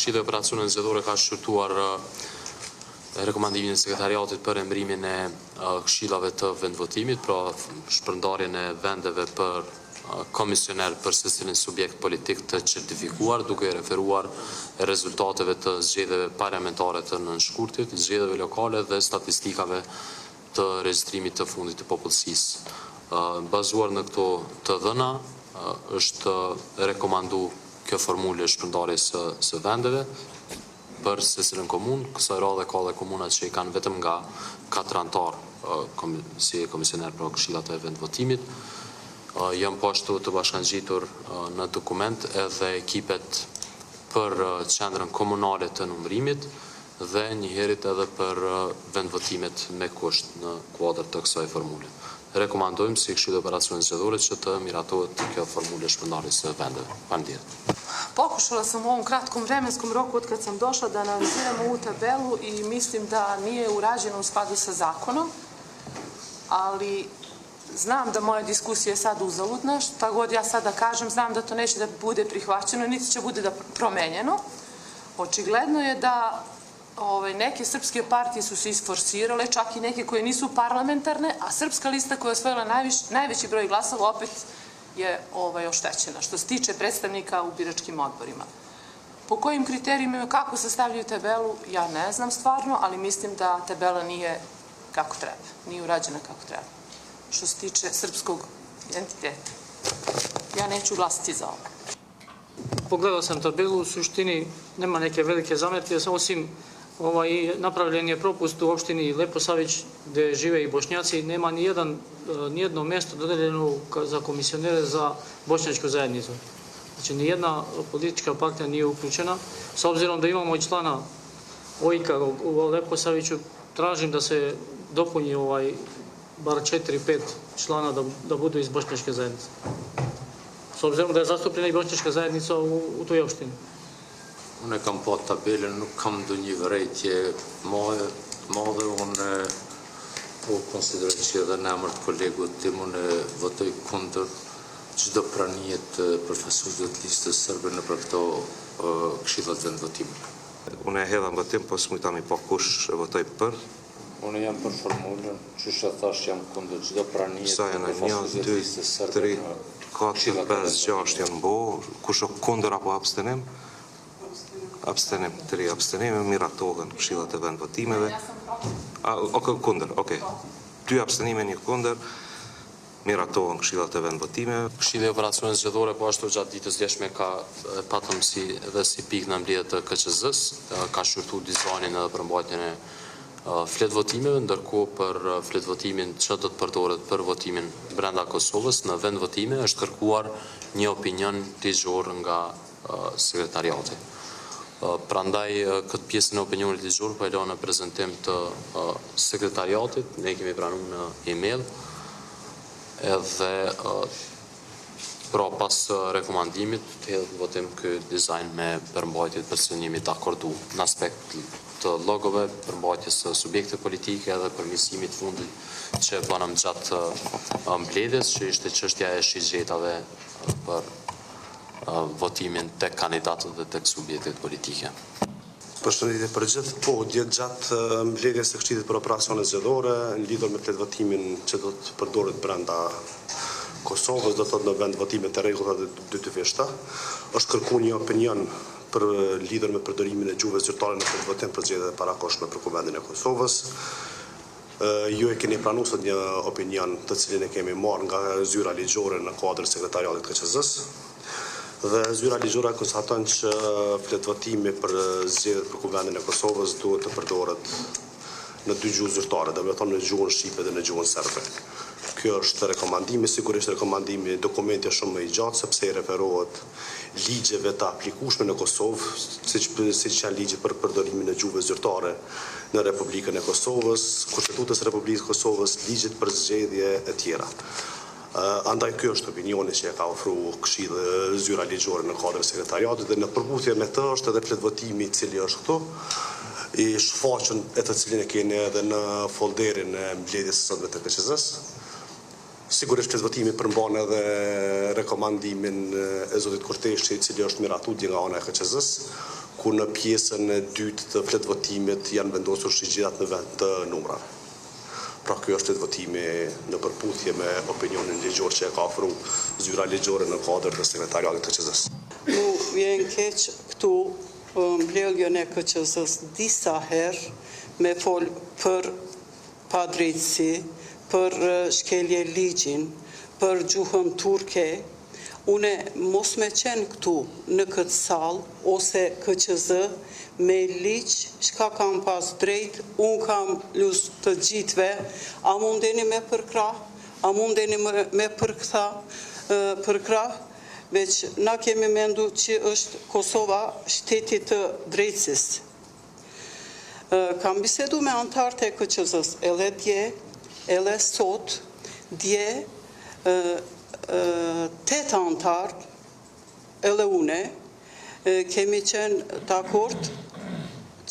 Këshilli i Operacioneve Zgjedhore ka shqyrtuar rekomandimin e sekretariatit për emërimin e këshillave të vendvotimit, pra shpërndarjen e vendeve për komisioner për secilin subjekt politik të certifikuar, duke referuar rezultateve të zgjedhjeve parlamentare të nënshkurtit, zgjedhjeve lokale dhe statistikave të regjistrimit të fundit të popullsisë. Bazuar në këto të dhëna, është rekomandu kjo formule shpërndarjes së vendeve për secilin komun, kësaj radhe ka dhe komunat që i kanë vetëm nga 4 antar si komisioner për këshillat e vendvotimit. Jam po ashtu të bashkangjitur në dokument edhe ekipet për qendrën komunale të numërimit dhe njëherit edhe për vendvotimet me kusht në kuadër të kësaj formule. Rekomandojmë si Këshilli i Operacioneve Zgjedhore që të miratohet kjo formule shpërndarjes së vendeve. Faleminderit. Pokušala sam u ovom kratkom vremenskom roku od kad sam došla da analiziram ovu tabelu i mislim da nije urađeno u skladu sa zakonom, ali znam da moja diskusija je sad uzaludna, šta god ja sada kažem, znam da to neće da bude prihvaćeno, niti će bude da promenjeno. Očigledno je da neke srpske partije su se isforsirale, čak i neke koje nisu parlamentarne, a srpska lista koja je osvojila najveći broj glasova opet je oštećena, što se tiče predstavnika u biračkim odborima. Po kojim kriterijima, kako sastavljaju tabelu, ja ne znam stvarno, ali mislim da tabela nije kako treba, nije urađena kako treba. Što se tiče srpskog identiteta. Ja neću glasiti za ovo. Pogledao sam tabelu, u suštini nema neke velike zamerke, osim napravljen je propust u opštini Leposavić gde žive i Bošnjaci, nema nijedno mesto dodeljeno za komisionere za bošnjačku zajednicu. Znači, nijedna politička partija nije uključena. S obzirom da imamo i člana OIK-a u Leposaviću, tražim da se dopuni bar 4-5 člana da budu iz bošnjačke zajednice. S obzirom da je zastupljena i bošnjačka zajednica u toj opštini. Unë kam pa tabelën, nuk kam ndonjë vërejtje madhe, unë po konsideroj që edhe në emër të kolegut tim unë votoj kundër çdo pranie të përfaqësuesve të listës serbe në për këto këshillat vendvotimit. Unë e hedha në votim, po s'mujtami po kush votoj për. Unë jam për formulën, qysh e thash jam kundër çdo pranie të përfaqësuesve të listës serbe. 1, 2, 3, 4, 5, 6 janë bo, kush o kundër apo abstenim? Abstenim, 3 abstenime, miratohen këshillat e vendvotimeve. Kundër, okej. 2 abstenime, 1 kundër, miratohen këshillat e vendvotimeve. Këshilli i Operacioneve Zgjedhore po ashtu gjatë ditës djeshme ka patëm si pikë në mbledhje të KQZ-s, ka shqyrtuar dizajnin edhe për mbajtjen e fletvotimeve, ndërkohë për fletvotimin që do të përdoret për votimin brenda Kosovës në vendvotime është kërkuar një opinion ligjor nga sekretariati. Prandaj këtë pjesën e opinionit ligjor po e lënë në prezantim të sekretariatit, ne kemi pranuar në email edhe pra pas rekomandimit të hedhë votim ky dizajn me përmbajtjet përse jemi të akordu në aspekt të logove, përmbajtjes së subjekte politike edhe përmirësimit fundit që bënëm gjatë mbledhjes, që ishte çështja e shigjetave për votimin tek kandidatët dhe tek subjektet politike. Përshëndetje për gjithë, po, gjatë mbledhjes së Këshillit për Operacione Zgjedhore, në lidhur me fletvotimin që do të përdoret brenda Kosovës, do të thotë në vendvotimet e rregullat e 2-vishta, është kërkuar një opinion për lidhur me përdorimin e gjuhëve zyrtare në fletvotim për zgjedhjet e parakohshme për Kuvendin e Kosovës. Ju e keni pranuar sot një opinion të cilin e kemi marrë nga zyra ligjore në kuadër sekretariatit KQZ-s. Dhe zyra ligjore konstaton që fletvotimi për zgjedhjet për Kuvendin e Kosovës duhet të përdoret në 2 gjuhë zyrtare, dhe me thonë në gjuhën shqipe dhe në gjuhën serbe. Kjo është rekomandimi, sigurisht rekomandimi, dokumenti është shumë më i gjatë sepse i referohet ligjeve të aplikueshme në Kosovë, siç janë ligjet për përdorimin e gjuhëve zyrtare në Republikën e Kosovës, Kushtetutës së Republikës së Kosovës, ligjet për zgjedhje e tjera. Andaj ky është opinioni që e ka ofruar Këshilli zyra ligjore në kuadër sekretariatit dhe në përputhje me të është edhe fletvotimi i cili është këtu, i shfaqur e të cilin e keni edhe në folderin e mbledhjes së sotme të KQZ-s. Sigurisht fletvotimi përmban edhe rekomandimin e zotit Kurteshi, i cili është miratuar nga ana e KQZ-s, ku në pjesën e dytë të fletvotimit janë vendosur shigjirat në vend të numrave. Pra kjo është votimi në përputhje me opinionin ligjor që e ka ofru zyra ligjore në kuadër të sekretariatit të KQZ-s. Mu vjen keq këtu mbledhjen e KQZ-s disa herë me fol për padrejtësi, për shkelje ligjin, për gjuhën turke. Une mos me qenë këtu në këtë salë ose KQZ me ligj shka kam pas drejt, unë kam lus të gjithve, a mundeni me përkrah, a mundeni me përkrah, veç na kemi mendu që është Kosova shteti të drejtësis. Kam bisedu me antarët e KQZ-s, edhe dje, edhe sot, dje, 8 antarë, edhe une, kemi qenë dakord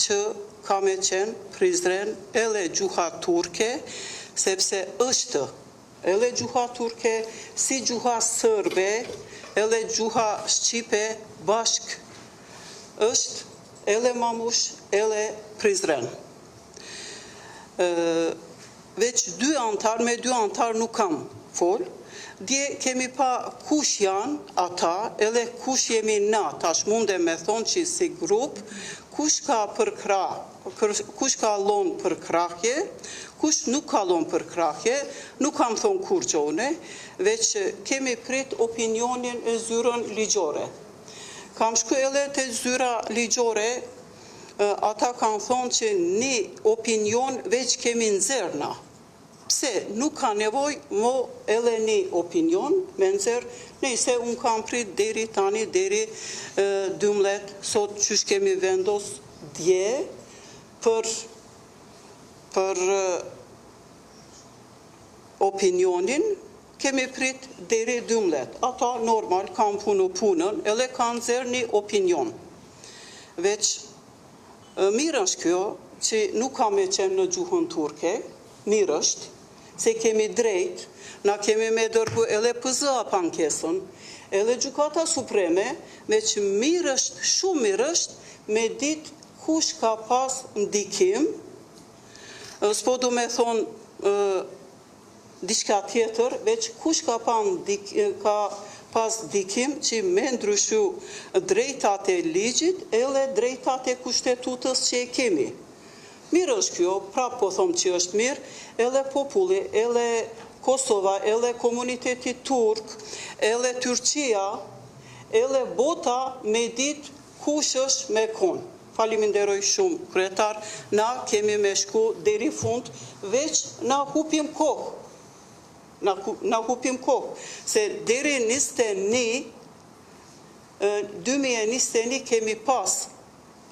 që ka me qenë Prizren edhe gjuha turke, sepse është edhe gjuha turke, si gjuha sërbe, edhe gjuha shqipe bashk, është edhe mamush, edhe Prizren. Veç 2 antarë, me 2 antarë nuk kam folë, dje kemi pa kush janë ata, edhe kush jemi na, tash munde me thonë që si grup, kush ka lonë për krahje, kush nuk ka lonë për krahje, nuk kam thonë kur gjone, veç kemi prit opinionin e zyrën ligjore. Kam shku edhe të zyra ligjore, ata kanë thonë që një opinion veç kemi nëzërna. Pse nuk ka nevoj mo edhe një opinion me nëzër, nëjse unë kam prit deri tani, deri 12, sot qysh kemi vendos dje për opinionin, kemi prit deri 12. Ata normal kam punu punën, edhe kanë zërë një opinion. Veç mirë është kjo, që nuk kam e qenë në gjuhën turke, mirë është, se kemi drejt, na kemi me dërgu edhe PZ-a pankesën, edhe Gjukata Supreme, me që mirë është, shumë mirë është, me ditë kush ka pas ndikim, s'po du me thonë diçka tjetër, veç kush ka pas ndikim që me ndryshu drejtat e ligjit, edhe drejtat e kushtetutës që e kemi. Mirë është kjo, prapë po thomë që është mirë, edhe populli, edhe Kosova, edhe komuniteti turk, edhe Turqia, edhe bota me ditë kush është me konë. Faleminderoj shumë, kryetar, na kemi me shku deri fund, veç na hupim kohë. Na hupim kohë, se deri 2021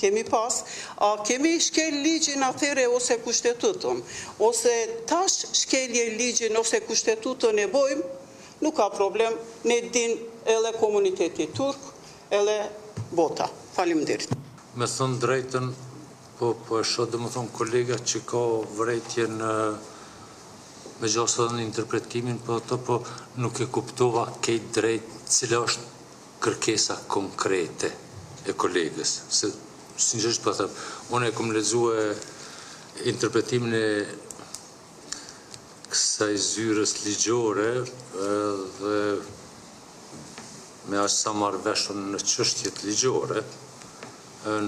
kemi pas, a kemi shkel ligjin atëre ose kushtetutën, ose tash shkelje ligjin ose kushtetutën e bojmë, nuk ka problem, ne din edhe komuniteti turk, edhe bota. Faleminderit. Me thënë drejtën, po e shoh dhe më thonë kolega që ka vërejtje në me gjasë dhe në interpretimin, po nuk e kuptova kejt drejt cila është kërkesa konkrete e kolegës. Se sinqerisht po them, unë e kom lexue interpretimin e kësaj zyrës ligjore dhe me aq sa marrë veshën në çështjet ligjore,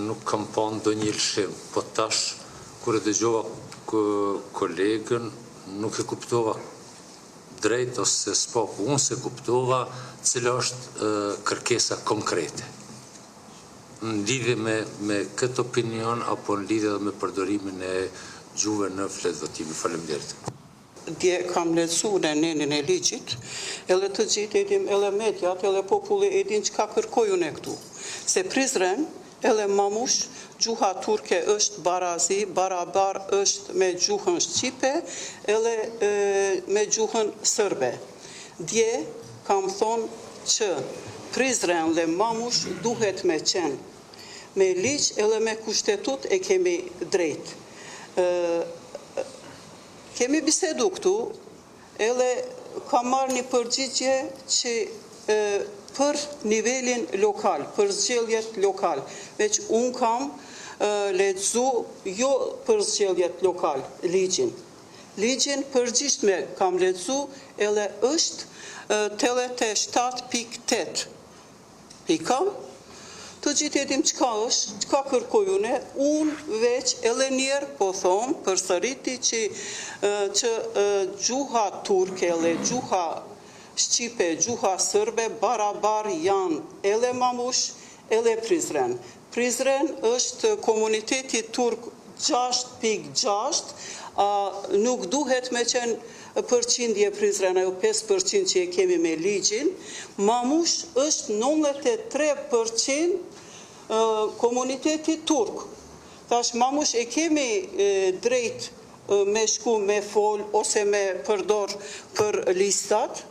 nuk kam pa ndonjë lëshim, po tash kur e dëgjova kolegën, nuk e kuptova drejt ose s'paku, unë se kuptova cila është kërkesa konkrete. Në lidhje me këtë opinion, apo në lidhje me përdorimin e gjuhëve në fletvotime. Faleminderit. Dje kam lecu në nenin e ligjit, edhe të gjithë edhim, edhe mediat, edhe populli edhin që ka kërkojun e këtu. Se Prizren, edhe mamush, gjuha turke është barazi, barabar është me gjuhën shqipe, edhe me gjuhën sërbe. Dje kam thonë që Prizren dhe mamush duhet me qenë me ligj edhe me kushtetut e kemi drejt. Kemi bisedu këtu, edhe kam marrë një përgjigje që për nivelin lokal, për zgjedhjet lokal, veç unë kam lexu jo për zgjedhjet lokal, ligjin. Ligjin përgjithshme kam lexu, edhe është 87.8. Pika. Të gjithë e dim qka është, qka kërkoj unë veç edhe njerë po thomë për sëriti që gjuha turke edhe gjuha shqipe, gjuha sërbe, barabar janë edhe Mamush, edhe Prizren. Prizren është komuniteti turk 6.6, nuk duhet me qenë përqindje Prizren, ajo 5% që e kemi me ligjin. Mamush është 93% komuniteti turk. Tash Mamush e kemi drejt me shku me fol ose me përdor për listat,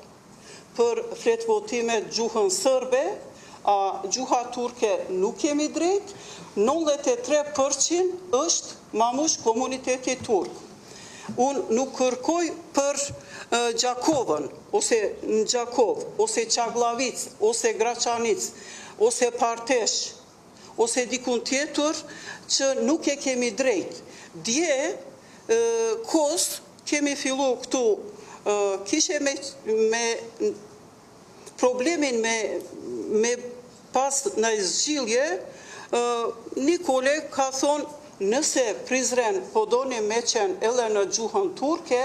për fletvotime gjuhën sërbe, a gjuha turke nuk kemi drejt, 93% është Mamush komuniteti turk. Unë nuk kërkoj për Gjakovën, ose në Gjakov, ose Qaglavic, ose Graçanic, ose Partesh, ose dikun tjetër që nuk e kemi drejt. Dje, kos, kemi fillu këtu, kishe me problemin me pas në zgjilje, një koleg ka thonë, nëse Prizren po doni me qenë edhe në gjuhën turke,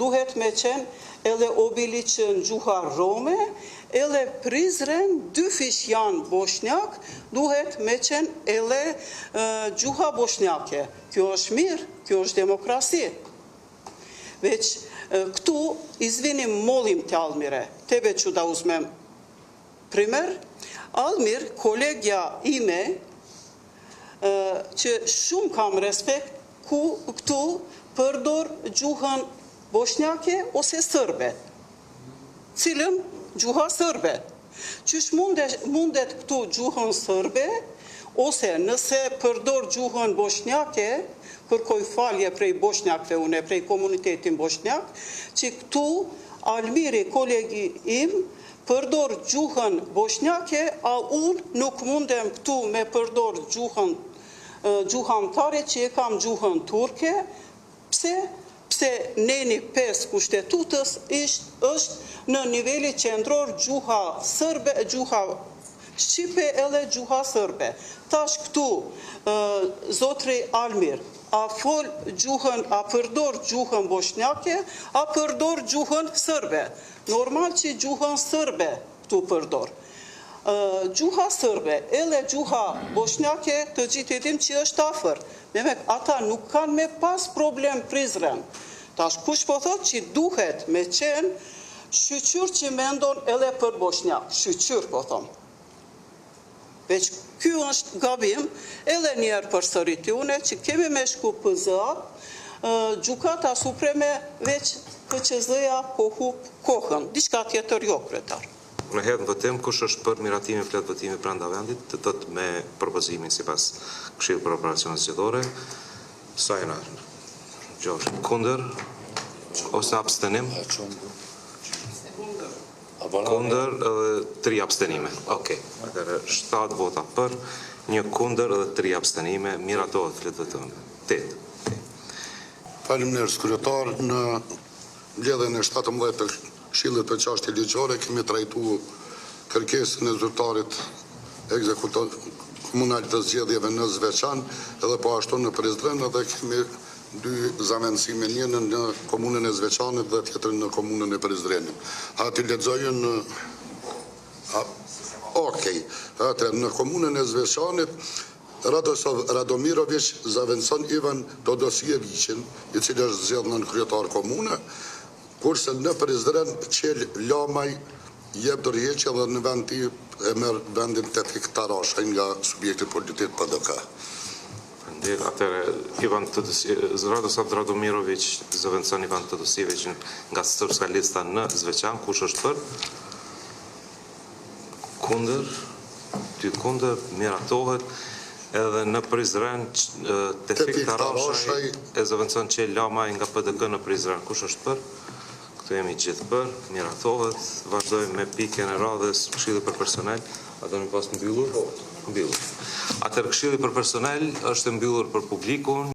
duhet me qenë edhe Obiliq në gjuha rome, edhe Prizren, dy fish janë boshnjak, duhet me qenë edhe gjuha boshnjake. Kjo është mirë, kjo është demokrasi. Veç këtu izvinim mollim të Almire, tebe që da uzmem. Primer, Almir, kolegja ime, që shumë kam respekt, ku këtu përdor gjuhën boshnjake ose sërbe. Cilën gjuha sërbe. Qysh mundet këtu gjuhën sërbe, ose nëse përdor gjuhën boshnjake, kërkoj falje prej boshnjakve une, prej komunitetin boshnjak, që këtu Almiri, kolegi im, përdor gjuhën boshnjake, a unë nuk mundem këtu me përdor gjuhantare që e kam gjuhën turke, pse neni 5 kushtetutës është në niveli qendror gjuha sërbe, gjuha shqipe edhe gjuha sërbe. Tash këtu, zotri Almir, a përdor gjuhën boshnjake, a përdor gjuhën sërbe. Normal që gjuhën sërbe këtu përdor. Gjuha sërbe, edhe gjuha boshnjake të gjithë e dim që është afër. Ata nuk kanë me pas problem Prizren. Tash kush po thot që duhet me qenë shqyqyr që mendon edhe për boshnjak. Shqyqyr po thom. Veç kjo është gabim, edhe njerë për sëriti une, që kemi me shku PZ-at, gjukata supreme veç KQZ-ja po hup kohën. Diçka tjetër jo, kretar. Në herë në votim, kush është për miratimin flet votimi brenda vendit, të tëtë me propozimin si pas Këshillit për Operacionet Zgjedhore, Sajna, Gjosh, kundër, ose abstenim? Kundër edhe 3 abstenime. Okej, atëherë 7 vota për, 1 kundër edhe 3 abstenime, miratohet flet votimi. 8. Faleminderit kryetar, në mbledhjen e 17 të Këshillit për çështje ligjore kemi trajtuar kërkesën e zyrtarit komunal të zgjedhjeve në Zveçan, edhe po ashtu në Prizren, edhe kemi 2 zamenësime, njënë në komunën e Zveçanit dhe tjetër në komunën e Prizrenit. Ati lexojën në komunën e Zveçanit Radosław Radomirović zaventson Ivan Todosjevicin, i cili është zgjedhur në kryetar komune, kurse në Prizren Qel Lamaj jep dorëheqje dhe në vend ti e merr vendin Tefik Tarashaj nga subjekti politik PDK. Atëre, Radosław Radomirović zaventson Ivan Todosjevicin nga sërbska lista në Zveçan, kush është për? Kundër, 2 kundër, miratohet. Edhe në Prizren Tefik Tarashaj e zaventson Qel Lamaj nga PDK në Prizren, kush është për? Këtu jemi gjithë për, miratohet, vazhdojmë me pikën e radhës këshilli për personel. A do një pas mbyllur? Mbyllur. Atër këshilli për personel është mbyllur për publikun.